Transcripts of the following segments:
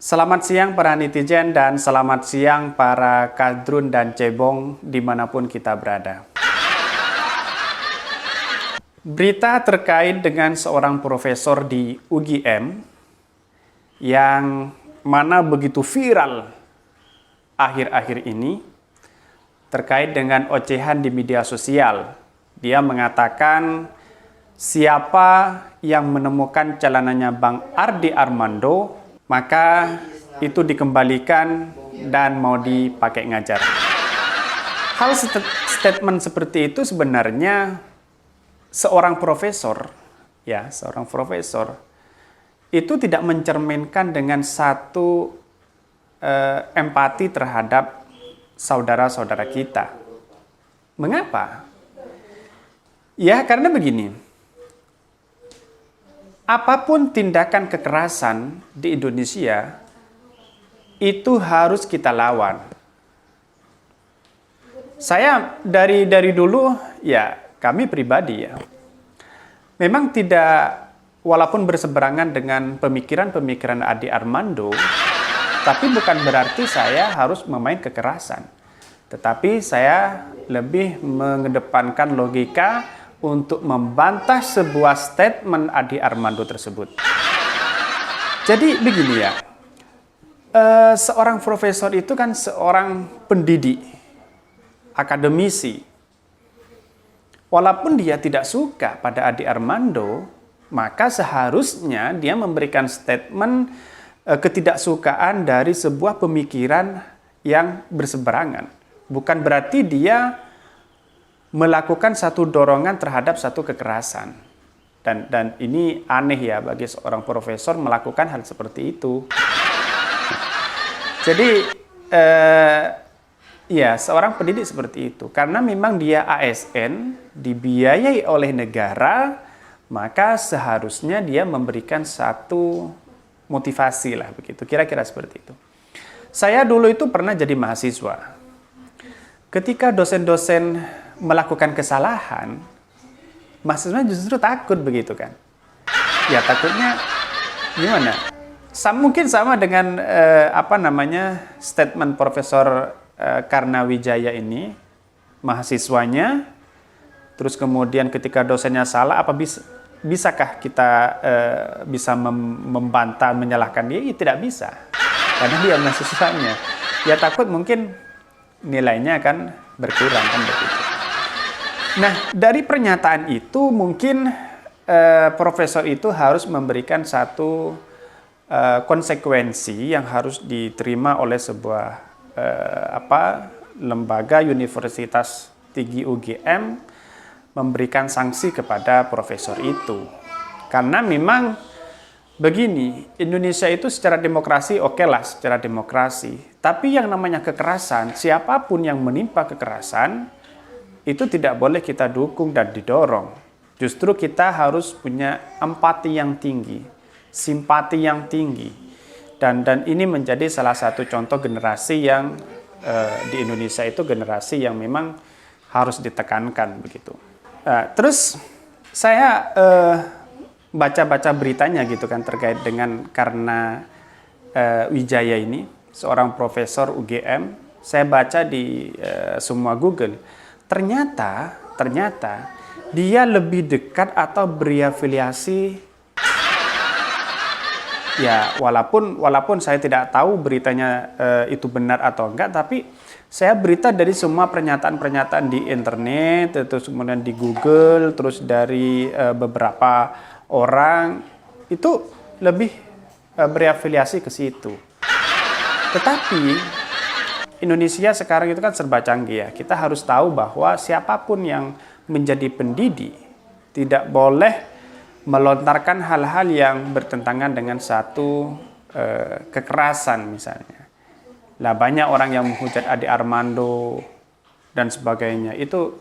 Selamat siang para netizen dan selamat siang para kadrun dan cebong dimanapun kita berada. Berita terkait dengan seorang profesor di UGM yang mana begitu viral akhir-akhir ini terkait dengan ocehan di media sosial. Dia mengatakan siapa yang menemukan celananya Bang Ardi Armando, maka itu dikembalikan dan mau dipakai ngajar. Hal statement seperti itu sebenarnya seorang profesor itu tidak mencerminkan dengan satu empati terhadap saudara-saudara kita. Mengapa? Ya, karena begini. Apapun tindakan kekerasan di Indonesia, itu harus kita lawan. Saya dari dulu, ya kami pribadi ya, memang tidak, walaupun berseberangan dengan pemikiran-pemikiran Adi Armando, tapi bukan berarti saya harus memain kekerasan. Tetapi saya lebih mengedepankan logika untuk membantah sebuah statement Adi Armando tersebut. Jadi begini ya, seorang profesor itu kan seorang pendidik, akademisi. Walaupun dia tidak suka pada Adi Armando, maka seharusnya dia memberikan statement ketidaksukaan dari sebuah pemikiran yang berseberangan. Bukan berarti dia melakukan satu dorongan terhadap satu kekerasan. Dan ini aneh ya bagi seorang profesor melakukan hal seperti itu. Jadi ya seorang pendidik seperti itu. Karena memang dia ASN, dibiayai oleh negara, maka seharusnya dia memberikan satu motivasi lah begitu. Kira-kira seperti itu. Saya dulu itu pernah jadi mahasiswa. Ketika dosen-dosen melakukan kesalahan, mahasiswa justru takut begitu kan? Ya takutnya gimana? Mungkin sama dengan statement Profesor Karnawijaya ini, mahasiswanya, terus kemudian ketika dosennya salah, bisakah kita bisa membantah, menyalahkan dia? Ya, tidak bisa, karena dia mahasiswanya. Ya takut mungkin nilainya akan berkurang kan begitu. Nah, dari pernyataan itu mungkin profesor itu harus memberikan satu konsekuensi yang harus diterima oleh sebuah lembaga universitas tinggi UGM, memberikan sanksi kepada profesor itu. Karena memang begini, Indonesia itu secara demokrasi okelah secara demokrasi. Tapi yang namanya kekerasan, siapapun yang menimpa kekerasan, itu tidak boleh kita dukung dan didorong. Justru kita harus punya empati yang tinggi, simpati yang tinggi. Dan ini menjadi salah satu contoh generasi yang di Indonesia itu generasi yang memang harus ditekankan begitu. Terus saya baca-baca beritanya gitu kan terkait dengan Karna Wijaya ini, seorang profesor UGM. Saya baca di semua Google. Ternyata dia lebih dekat atau berafiliasi, ya walaupun saya tidak tahu beritanya itu benar atau enggak, tapi saya berita dari semua pernyataan-pernyataan di internet, terus kemudian di Google, terus dari beberapa orang itu lebih berafiliasi ke situ. Tetapi Indonesia sekarang itu kan serba canggih ya. Kita harus tahu bahwa siapapun yang menjadi pendidik tidak boleh melontarkan hal-hal yang bertentangan dengan satu kekerasan misalnya. Lah banyak orang yang menghujat Adi Armando dan sebagainya. Itu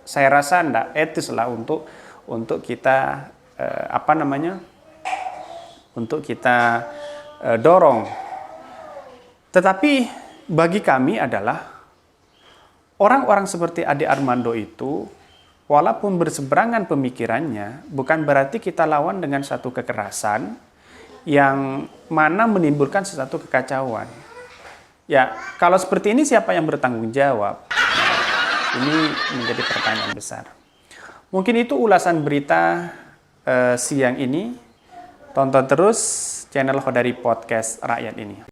saya rasa tidak etis lah untuk kita untuk kita dorong. Tetapi bagi kami adalah orang-orang seperti Adi Armando itu, walaupun berseberangan pemikirannya, bukan berarti kita lawan dengan satu kekerasan yang mana menimbulkan sesuatu kekacauan. Ya, kalau seperti ini siapa yang bertanggung jawab? Ini menjadi pertanyaan besar. Mungkin itu ulasan berita siang ini. Tonton terus channel Khodari Podcast Rakyat ini.